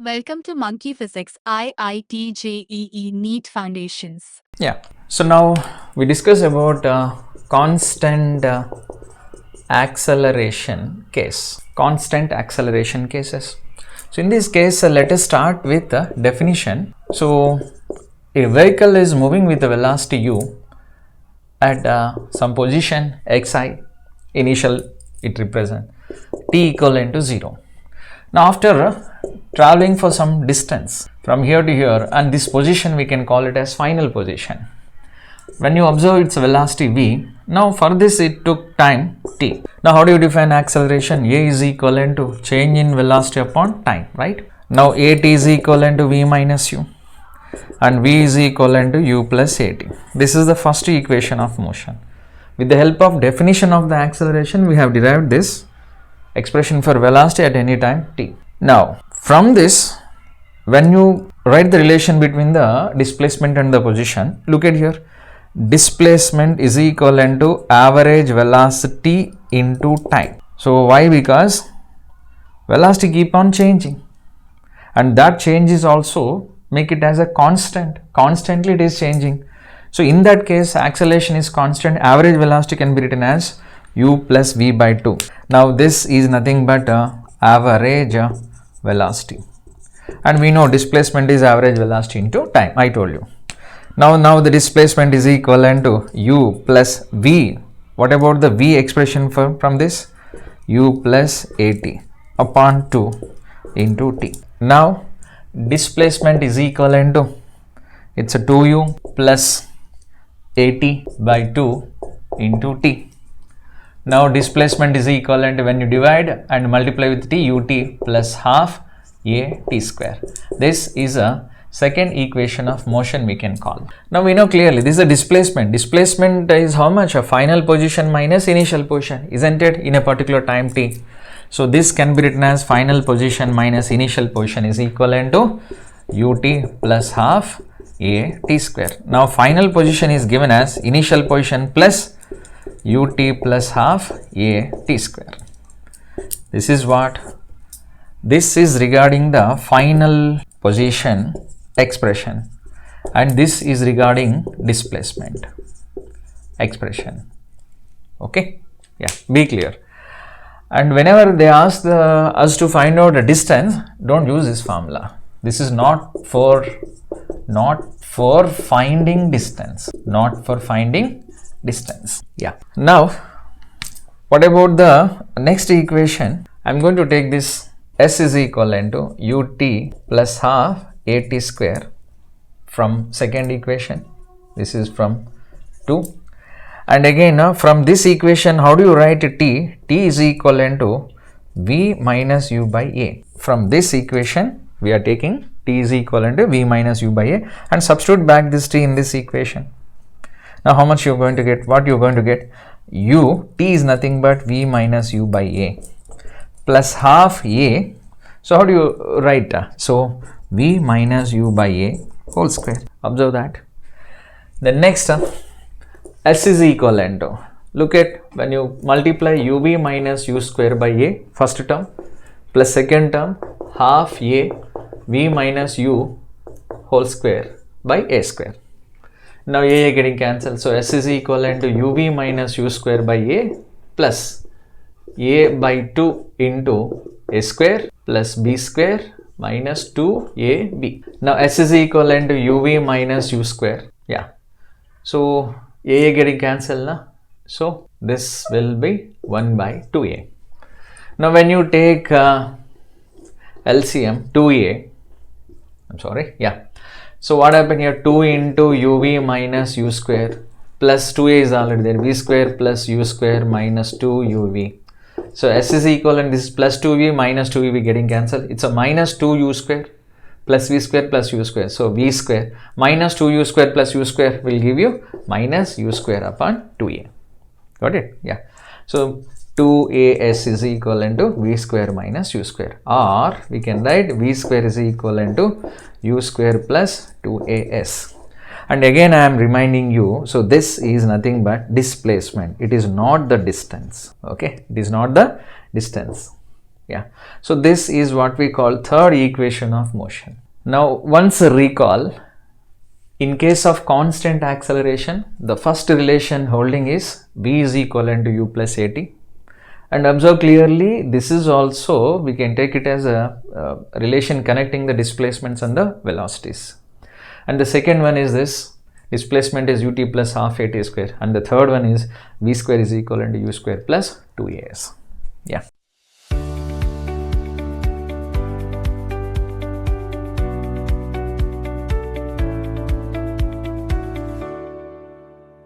Welcome to Monkey Physics IIT JEE NEET Foundations. Yeah, so now we discuss about constant acceleration case, constant acceleration cases. So in this case, let us start with the definition. So a vehicle is moving with a velocity u at some position xi, initial it represents t equivalent to 0. Now after traveling for some distance from here to here, and this position we can call it as final position. When you observe its velocity v, now for this it took time t. Now how do you define acceleration? A is equivalent to change in velocity upon time, right? Now at is equivalent to v minus u and v is equivalent to u plus at. This is the first equation of motion. With the help of definition of the acceleration, we have derived this expression for velocity at any time t. Now from this, when you write the relation between the displacement and the position, look at here, displacement is equivalent to average velocity into time. So why? Because velocity keep on changing, and that change is also make it as a constant. Constantly it is changing. So in that case, acceleration is constant. Average velocity can be written as u plus v by 2. Now this is nothing but average velocity, and we know displacement is average velocity into time. I told you. Now the displacement is equivalent to u plus v. What about the v expression from this? U plus at upon 2 into t. Now displacement is equivalent to, it's a 2u plus at by 2 into t. Now displacement is equivalent, when you divide and multiply with t, ut plus half a t square. This is a second equation of motion we can call. Now we know clearly this is a displacement. Displacement is how much? A final position minus initial position, isn't it, in a particular time t. So this can be written as final position minus initial position is equivalent to ut plus half a t square. Now final position is given as initial position plus ut plus half a t square. This is what? This is regarding the final position expression, and this is regarding displacement expression. Okay, yeah, be clear. And whenever they ask us to find out the distance, don't use this formula. This is not for finding distance, yeah. Now what about the next equation? I'm going to take this s is equivalent to ut plus half at square from second equation. This is from 2, and again from this equation, how do you write t? T is equivalent to v minus u by a. From this equation we are taking t is equivalent to v minus u by a, and substitute back this t in this equation. Now how much you are going to get? What you are going to get? U, t is nothing but v minus u by a plus half a. So how do you write? So v minus u by a whole square. Observe that. The next s is equivalent to, look at, when you multiply uv minus u square by a, first term, plus second term half a v minus u whole square by a square. Now a getting cancelled, so s is equivalent to uv minus u square by a plus a by 2 into a square plus b square minus 2ab. Now s is equivalent to uv minus u square, yeah. So a getting cancelled, na? So this will be 1 by 2a. Now when you take LCM 2a, I'm sorry, yeah. So what happened here? 2 into uv minus u square plus 2a is already there, v square plus u square minus 2uv. So s is equivalent, this is plus 2v minus 2uv getting cancelled. It's a minus 2u square plus v square plus u square. So v square minus 2u square plus u square will give you minus u square upon 2a. Got it? Yeah. So 2as is equivalent to v square minus u square, or we can write v square is equivalent to u square plus 2as. And again I am reminding you, so this is nothing but displacement. It is not the distance. Okay, it is not the distance. Yeah, so this is what we call third equation of motion. Now once recall, in case of constant acceleration, the first relation holding is v is equivalent to u plus at. And observe clearly, this is also, we can take it as a relation connecting the displacements and the velocities. And the second one is this, displacement is ut plus half at square, and the third one is v square is equivalent to u square plus 2as.